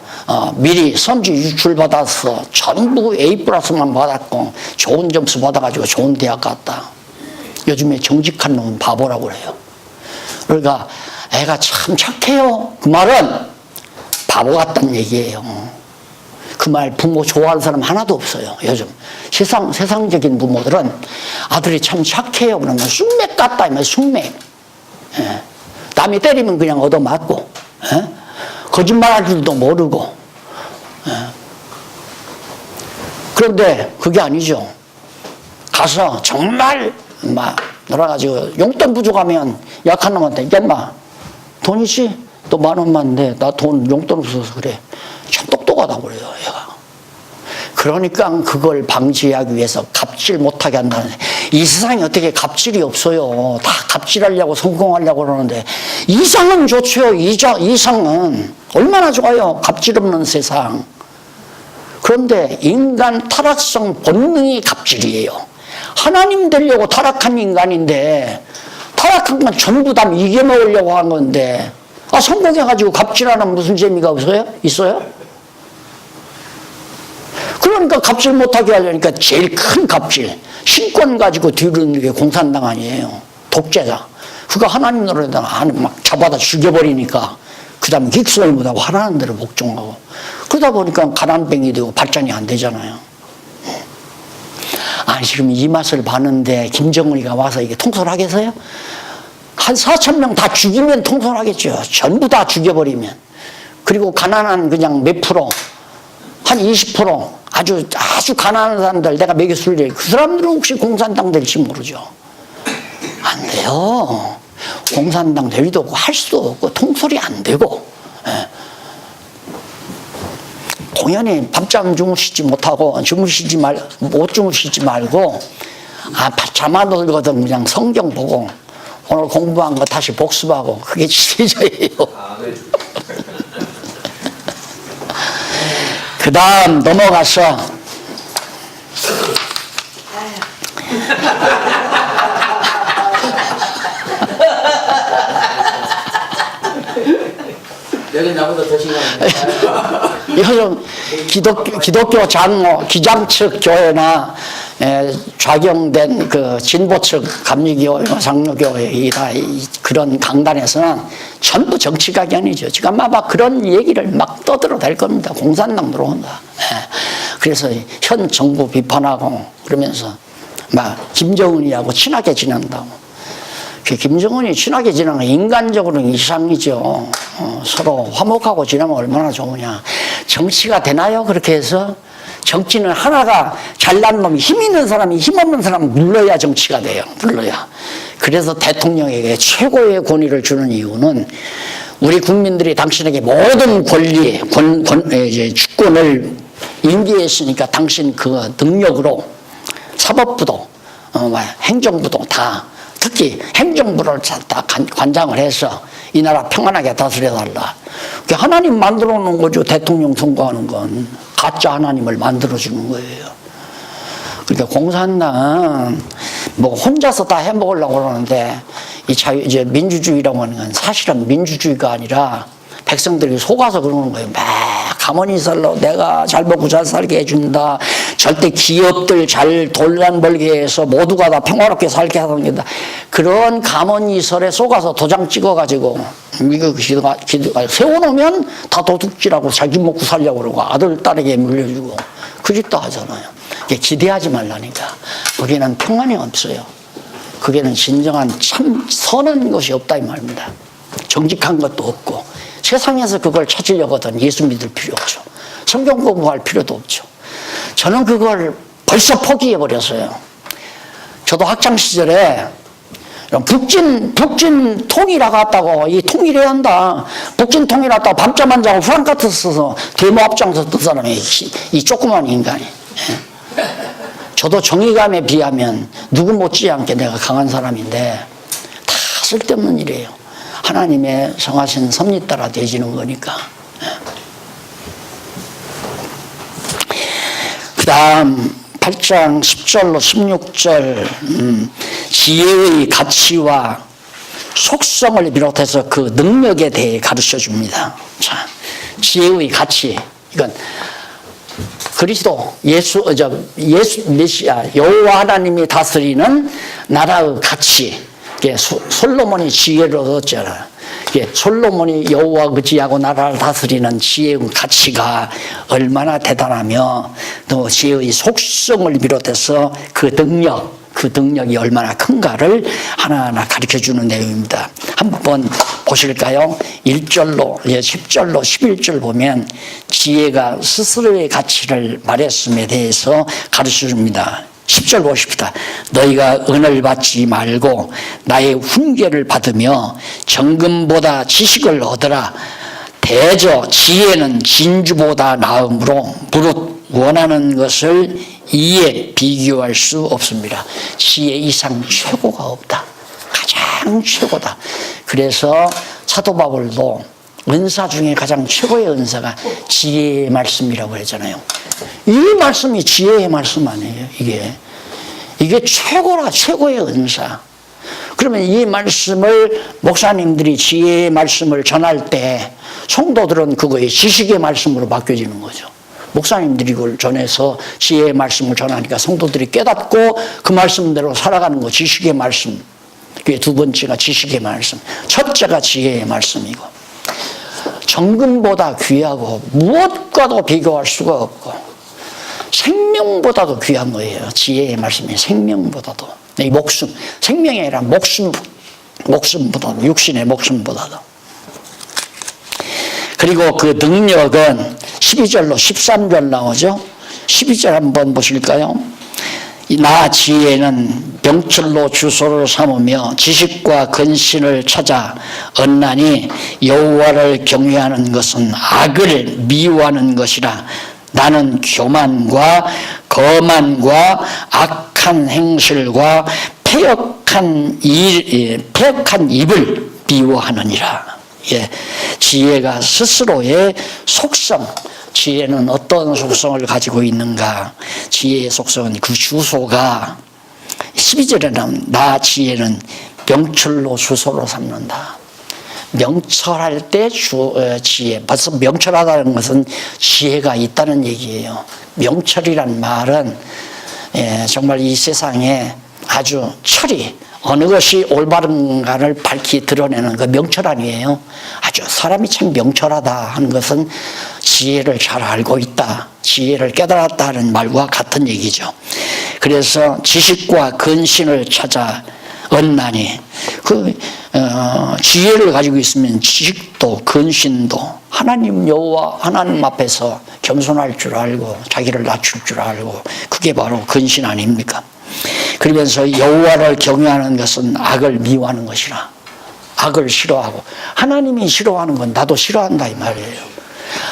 미리 선지 유출 받아서 전부 A+만 받았고 좋은 점수 받아가지고 좋은 대학 갔다. 요즘에 정직한 놈은 바보라고 그래요. 그러니까 애가 참 착해요. 그 말은 바보 같다는 얘기예요. 그 말 부모 좋아하는 사람 하나도 없어요. 요즘 세상적인 부모들은 아들이 참 착해요. 그러면 쑥맥 같다 하면 쑥맥. 예. 남이 때리면 그냥 얻어맞고, 예? 거짓말할 줄도 모르고. 예. 그런데 그게 아니죠. 가서 정말 막 놀아가지고 용돈 부족하면 약한 놈한테 이게 인마 돈 있지? 또 10,000원만 내. 나 돈 용돈 없어서 그래. 참 똑똑하다고 그래요, 얘가. 그러니까 그걸 방지하기 위해서 갑질 못하게 한다는. 이 세상에 어떻게 갑질이 없어요. 다 갑질하려고 성공하려고 그러는데 이상은 좋죠. 이상은 얼마나 좋아요. 갑질 없는 세상. 그런데 인간 타락성 본능이 갑질이에요. 하나님 되려고 타락한 인간인데 타락한 건 전부 다 이겨먹으려고 한 건데 성공해가지고 갑질하는 무슨 재미가 있어요? 그러니까 갑질 못하게 하려니까 제일 큰 갑질, 신권 가지고 뒤르는 게 공산당 아니에요. 독재자. 그거 하나님 노릇에다가 막 잡아다 죽여버리니까 그 다음에 긱스를 못하고 하라는 대로 복종하고 그러다 보니까 가난뱅이 되고 발전이 안 되잖아요. 아니 지금 이 맛을 봤는데 김정은이가 와서 이게 통솔하겠어요? 한 4,000명 다 죽이면 통솔하겠죠. 전부 다 죽여버리면. 그리고 가난한 그냥 몇 프로, 한 20% 아주 가난한 사람들 내가 먹여 줄 그 사람들은 혹시 공산당 될지 모르죠. 안 돼요. 공산당 되기도 없고 할 수도 없고 통솔이 안 되고. 예. 공연히 밤잠 주무시지 못하고 못 주무시지 말고 잠 안 오거든 그냥 성경 보고 오늘 공부한 거 다시 복습하고 그게 지혜자예요. 그 다음 넘어가서 여기 나보다 더 심각합니다. 요즘 기독교 장로, 기장 측 교회나 좌경된 그 진보 측 감리교회, 장로교회 그런 강단에서는 전부 정치각연이죠. 지금 아마 그런 얘기를 막 떠들어댈 겁니다. 공산당 들어온다. 그래서 현 정부 비판하고 그러면서 막 김정은이하고 친하게 지낸다고. 김정은이 친하게 지내는 건 인간적으로는 이상이죠. 서로 화목하고 지내면 얼마나 좋으냐. 정치가 되나요? 그렇게 해서 정치는 하나가 잘난 놈이 힘 있는 사람이 힘 없는 사람 눌러야 정치가 돼요. 눌러야. 그래서 대통령에게 최고의 권위를 주는 이유는 우리 국민들이 당신에게 모든 권리, 주권을 인계했으니까 당신 그 능력으로 사법부도 행정부도 다 특히 행정부를 다 관장을 해서 이 나라 평안하게 다스려달라. 하나님 만들어 놓은 거죠. 대통령 선거하는 건. 가짜 하나님을 만들어주는 거예요. 그러니까 공산당은 뭐 혼자서 다 해먹으려고 그러는데 이제 민주주의라고 하는 건 사실은 민주주의가 아니라 백성들이 속아서 그러는 거예요. 막 가만히 살러 내가 잘 먹고 잘 살게 해준다. 절대 기업들 잘 돈란 벌게 해서 모두가 다 평화롭게 살게 하는 게다. 그런 가만히설에 속아서 도장 찍어가지고 이거 세워놓으면 다 도둑질하고 자기 먹고 살려고 그러고 아들 딸에게 물려주고 그 짓도 하잖아요. 기대하지 말라니까. 거기는 평안이 없어요. 거기는 진정한 참 선한 것이 없다 이 말입니다. 정직한 것도 없고 세상에서 그걸 찾으려거든 예수 믿을 필요 없죠. 성경 공부할 필요도 없죠. 저는 그걸 벌써 포기해버렸어요. 저도 학창시절에 북진 통일하고 왔다고 이 통일해야 한다. 북진 통일했다고 밤잠 안 자고 프랑카트 써서 데모 앞장서 뜬 사람이 이 조그만 인간이. 저도 정의감에 비하면 누구 못지않게 내가 강한 사람인데 다 쓸데없는 일이에요. 하나님의 정하신 섭리 따라 되지는 거니까. 그 다음 8장 10절로 16절 지혜의 가치와 속성을 비롯해서 그 능력에 대해 가르쳐 줍니다. 자, 지혜의 가치 이건 그리스도 예수 메시아 여호와 하나님이 다스리는 나라의 가치. 솔로몬이 지혜를 얻었잖아. 솔로몬이 여호와 의지하고 나라를 다스리는 지혜의 가치가 얼마나 대단하며 또 지혜의 속성을 비롯해서 그 능력이 얼마나 큰가를 하나하나 가르쳐주는 내용입니다. 한번 보실까요? 1절로 10절로 11절 보면 지혜가 스스로의 가치를 말했음에 대해서 가르쳐줍니다. 10절 보십시다. 너희가 은을 받지 말고 나의 훈계를 받으며 정금보다 지식을 얻으라. 대저 지혜는 진주보다 나음으로 무릇 원하는 것을 이에 비교할 수 없습니다. 지혜 이상 최고가 없다. 가장 최고다. 그래서 사도 바울도 은사 중에 가장 최고의 은사가 지혜의 말씀이라고 했잖아요. 이 말씀이 지혜의 말씀 아니에요. 이게 최고라. 최고의 은사. 그러면 이 말씀을 목사님들이 지혜의 말씀을 전할 때 성도들은 그거에 지식의 말씀으로 바뀌어지는 거죠. 목사님들이 그걸 전해서 지혜의 말씀을 전하니까 성도들이 깨닫고 그 말씀대로 살아가는 거. 지식의 말씀. 그게 두 번째가 지식의 말씀. 첫째가 지혜의 말씀이고 정금보다 귀하고 무엇과도 비교할 수가 없고 생명보다도 귀한 거예요. 지혜의 말씀이 생명보다도. 이 목숨, 생명이 아니라 목숨보다도, 육신의 목숨보다도. 그리고 그 능력은 12절로 13절 나오죠. 12절 한번 보실까요? 나 지혜는 명철로 주소를 삼으며 지식과 근신을 찾아 얻나니 여호와를 경외하는 것은 악을 미워하는 것이라. 나는 교만과 거만과 악한 행실과 패역한 입을 미워하느니라. 지혜가 스스로의 속성, 지혜는 어떤 속성을 가지고 있는가? 지혜의 속성은 그 주소가 12절에 나오는 나 지혜는 명철로 주소로 삼는다. 명철할 때 지혜. 벌써 명철하다는 것은 지혜가 있다는 얘기예요. 명철이란 말은 정말 이 세상에 아주 철이 어느 것이 올바른가를 밝히 드러내는 그 명철아니에요. 아주 사람이 참 명철하다 하는 것은 지혜를 잘 알고 있다, 지혜를 깨달았다 하는 말과 같은 얘기죠. 그래서 지식과 근신을 찾아 얻나니 지혜를 가지고 있으면 지식도 근신도 하나님 여호와 하나님 앞에서 겸손할 줄 알고 자기를 낮출 줄 알고 그게 바로 근신 아닙니까? 그러면서 여호와를 경외하는 것은 악을 미워하는 것이라. 악을 싫어하고 하나님이 싫어하는 건 나도 싫어한다 이 말이에요.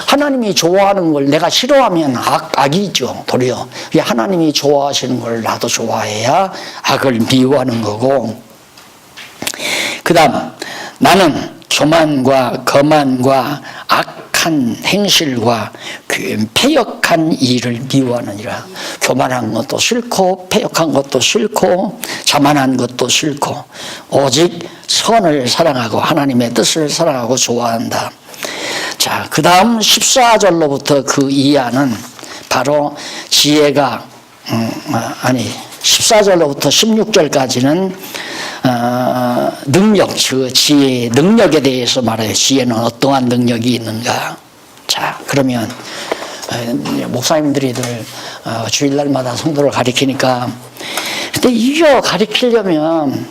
하나님이 좋아하는 걸 내가 싫어하면 악이죠. 도리어 하나님이 좋아하시는 걸 나도 좋아해야 악을 미워하는 거고, 그 다음 나는 교만과 거만과 악한 행실과 패역한 일을 미워하느니라. 교만한 것도 싫고 패역한 것도 싫고 자만한 것도 싫고 오직 선을 사랑하고 하나님의 뜻을 사랑하고 좋아한다. 자, 그 다음 14절로부터 그 이하는 바로 지혜가 14절로부터 16절까지는 능력, 그 지혜의 능력에 대해서 말해요. 지혜는 어떠한 능력이 있는가. 자, 그러면 목사님들이들 주일날마다 성도를 가리키니까, 근데 이거 가리키려면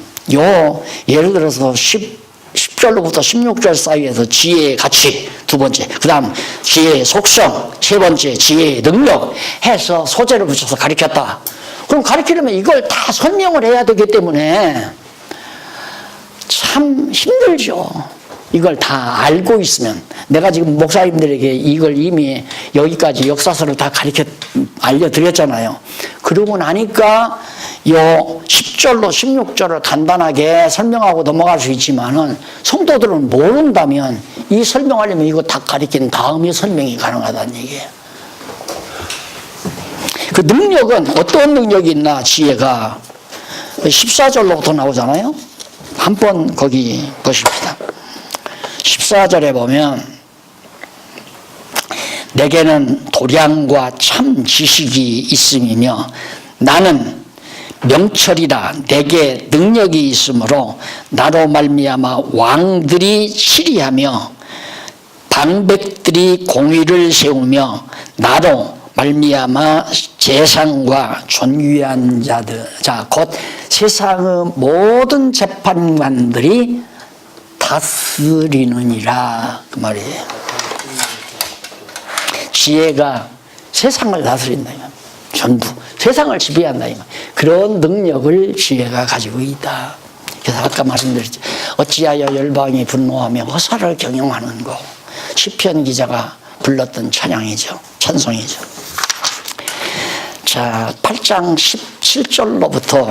예를 들어서 10절로부터 16절 사이에서 지혜의 가치 두 번째, 그 다음 지혜의 속성 세 번째, 지혜의 능력 해서 소재를 붙여서 가리켰다. 그럼 가리키려면 이걸 다 설명을 해야 되기 때문에 참 힘들죠. 이걸 다 알고 있으면. 내가 지금 목사님들에게 이걸 이미 여기까지 역사서를 다 알려드렸잖아요. 그러고 나니까 요 10절로 16절을 간단하게 설명하고 넘어갈 수 있지만은 성도들은 모른다면 이 설명하려면 이거 다 가리킨 다음에 설명이 가능하다는 얘기예요. 그 능력은 어떤 능력이 있나, 지혜가 14절로부터 나오잖아요. 한번 거기 보십시다. 14절에 보면 내게는 도량과 참 지식이 있음이며 나는 명철이라 내게 능력이 있으므로 나로 말미암아 왕들이 치리하며 방백들이 공의를 세우며 나로 말미암아 재상과 존귀한 자들, 자, 곧 세상의 모든 재판관들이 다스리느니라 그 말이에요. 지혜가 세상을 다스린다. 전부 세상을 지배한다. 그런 능력을 지혜가 가지고 있다. 그래서 아까 말씀드렸죠. 어찌하여 열방이 분노하며 허사를 경영하는 거. 시편 기자가 불렀던 찬양이죠. 찬송이죠. 자, 8장 17절로부터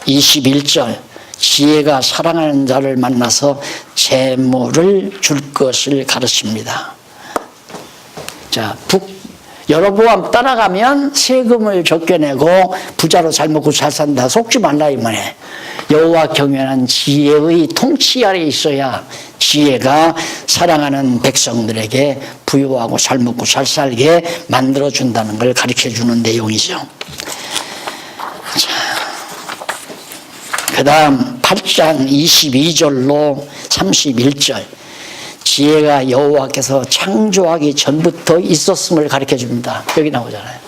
21절, 지혜가 사랑하는 자를 만나서 재물을 줄 것을 가르칩니다. 자, 여로보암 따라가면 세금을 적게 내고 부자로 잘 먹고 잘 산다. 속지 말라 이 말이에요. 여호와 경외하는 지혜의 통치 아래 있어야 지혜가 사랑하는 백성들에게 부유하고 잘 먹고 잘 살게 만들어준다는 걸 가르쳐주는 내용이죠. 자, 그 다음 8장 22절로 31절, 지혜가 여호와께서 창조하기 전부터 있었음을 가르쳐줍니다. 여기 나오잖아요.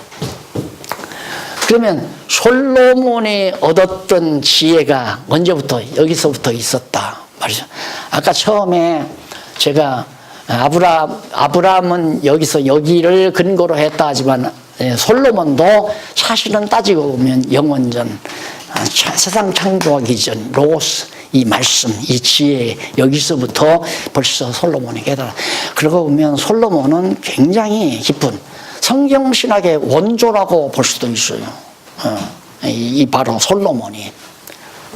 그러면 솔로몬이 얻었던 지혜가 언제부터, 여기서부터 있었다 말이죠. 아까 처음에 제가 아브라함은 여기를 근거로 했다 하지만 솔로몬도 사실은 따지고 보면 영원전, 세상 창조하기 전 로스, 이 말씀, 이 지혜, 여기서부터 벌써 솔로몬이 깨달아. 그러고 보면 솔로몬은 굉장히 깊은 성경신학의 원조라고 볼 수도 있어요. 이 바로 솔로몬이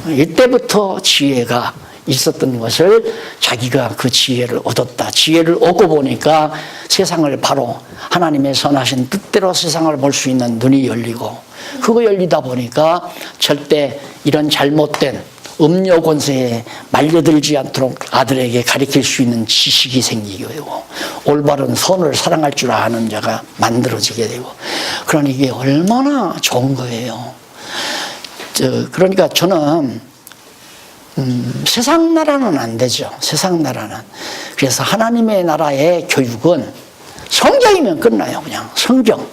이때부터 지혜가 있었던 것을, 자기가 그 지혜를 얻었다. 지혜를 얻고 보니까 세상을 바로 하나님의 선하신 뜻대로 세상을 볼 수 있는 눈이 열리고, 그거 열리다 보니까 절대 이런 잘못된 음료 권세에 말려들지 않도록 아들에게 가르칠 수 있는 지식이 생기게 되고 올바른 선을 사랑할 줄 아는 자가 만들어지게 되고 그러니 이게 얼마나 좋은 거예요. 그러니까 저는 세상 나라는 안 되죠. 세상 나라는. 그래서 하나님의 나라의 교육은 성경이면 끝나요. 그냥 성경.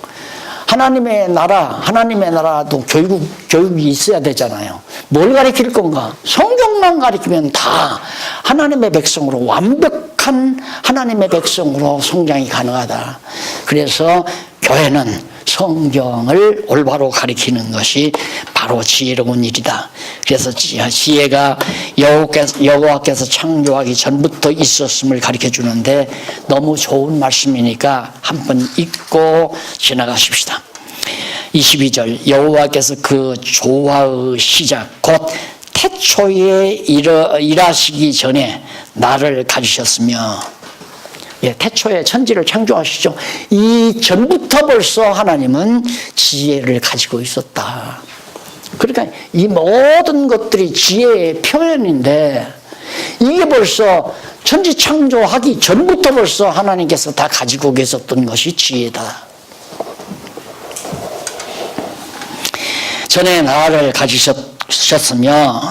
하나님의 나라도 교육이 있어야 되잖아요. 뭘 가르칠 건가? 성경만 가르치면 다 하나님의 백성으로 완벽한 하나님의 백성으로 성장이 가능하다. 그래서 교회는 성경을 올바로 가르치는 것이 바로 지혜로운 일이다. 그래서 지혜가 여호와께서 창조하기 전부터 있었음을 가르쳐 주는데 너무 좋은 말씀이니까 한번 읽고 지나가십시다. 22절 여호와께서 그 조화의 시작 곧 태초에 일하시기 전에 나를 가지셨으며 태초에 천지를 창조하시죠. 이 전부터 벌써 하나님은 지혜를 가지고 있었다. 그러니까 이 모든 것들이 지혜의 표현인데 이게 벌써 천지 창조하기 전부터 벌써 하나님께서 다 가지고 계셨던 것이 지혜다. 전에 나를 가지셨으며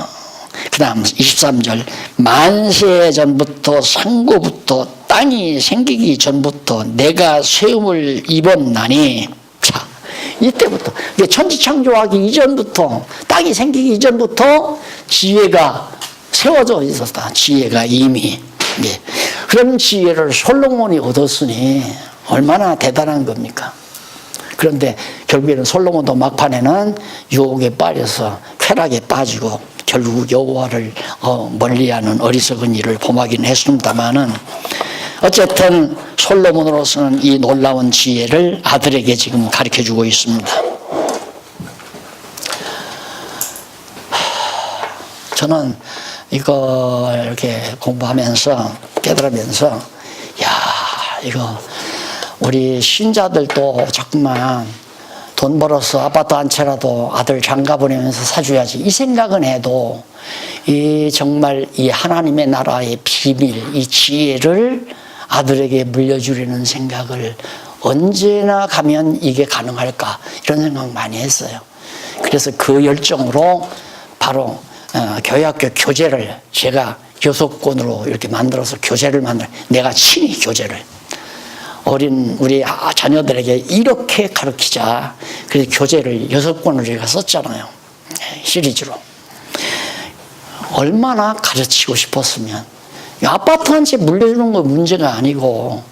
그 다음 23절 만세 전부터 상고부터 땅이 생기기 전부터 내가 세움을 입었나니 자 이때부터 천지 창조하기 이전부터 땅이 생기기 이전부터 지혜가 세워져 있었다. 지혜가 이미 그런 지혜를 솔로몬이 얻었으니 얼마나 대단한 겁니까? 그런데 결국에는 솔로몬도 막판에는 유혹에 빠져서 쾌락에 빠지고 결국 여호와를 멀리하는 어리석은 일을 범하긴 했습니다마는 어쨌든 솔로몬으로서는 이 놀라운 지혜를 아들에게 지금 가르쳐주고 있습니다. 저는 이거 이렇게 공부하면서 깨달으면서 이거 우리 신자들도 자꾸만 돈 벌어서 아파트 한 채라도 아들 장가 보내면서 사줘야지 이 생각은 해도 이 정말 이 하나님의 나라의 비밀 이 지혜를 아들에게 물려주려는 생각을 언제나 가면 이게 가능할까 이런 생각 많이 했어요. 그래서 그 열정으로 바로 교회학교 교재를 제가 교섭권으로 이렇게 만들어서 교재를 내가 친히 교재를 어린 우리 자녀들에게 이렇게 가르치자. 그래서 교재를 6권을 제가 썼잖아요. 시리즈로. 얼마나 가르치고 싶었으면. 아파트 한 채 물려주는 건 문제가 아니고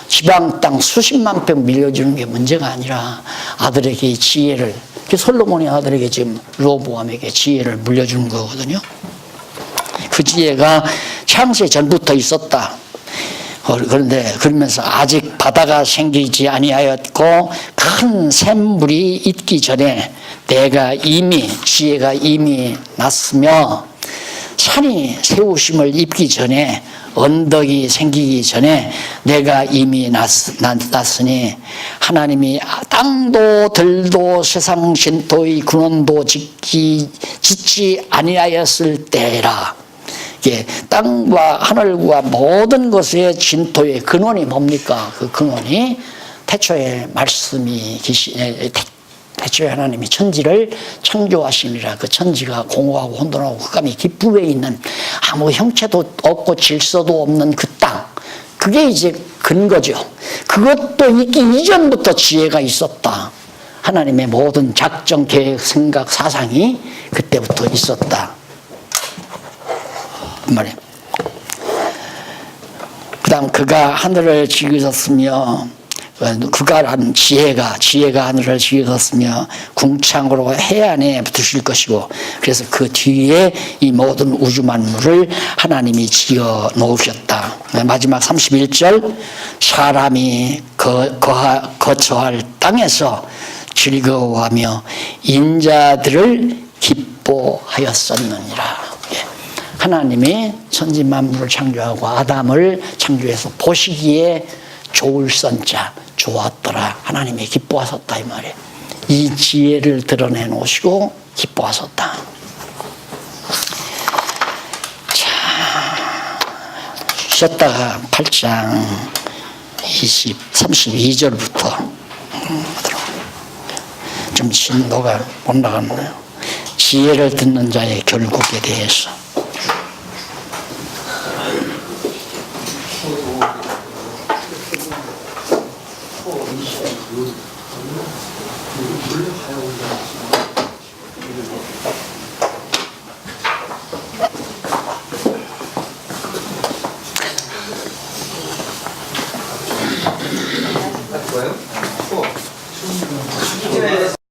지방 땅 수십만 평 밀려주는 게 문제가 아니라 아들에게 지혜를 솔로몬이 아들에게 지금 르호보암에게 지혜를 물려주는 거거든요. 그 지혜가 창세 전부터 있었다. 그런데 그러면서 아직 바다가 생기지 아니하였고 큰 샘물이 있기 전에 내가 이미 지혜가 이미 났으며 산이 세우심을 입기 전에 언덕이 생기기 전에 내가 이미 났으니 하나님이 땅도 들도 세상 진토의 근원도 짓지 아니하였을 때라. 땅과 하늘과 모든 것의 진토의 근원이 뭡니까? 그 근원이 태초에 말씀이 태초에 하나님이 천지를 창조하시니라. 그 천지가 공허하고 혼돈하고 흑암이 깊음에 있는 아무 형체도 없고 질서도 없는 그 땅. 그게 이제 근거죠. 그것도 있기 이전부터 지혜가 있었다. 하나님의 모든 작정, 계획, 생각, 사상이 그때부터 있었다. 말이에요. 그 다음 그가 하늘을 지으셨으며 그가 한 지혜가 하늘을 지으셨으며 궁창으로 해안에 두실 것이고 그래서 그 뒤에 이 모든 우주 만물을 하나님이 지어 놓으셨다. 마지막 31절 사람이 거처할 땅에서 즐거워하며 인자들을 기뻐하였었느니라. 하나님이 천지 만물을 창조하고 아담을 창조해서 보시기에 좋을 선자 좋았더라. 하나님이 기뻐하셨다 이 말이에요. 이 지혜를 드러내 놓으시고 기뻐하셨다. 하셨다가 8장 32절부터 좀 진도가 올라갔네요. 지혜를 듣는 자의 결국에 대해서. 좋아요?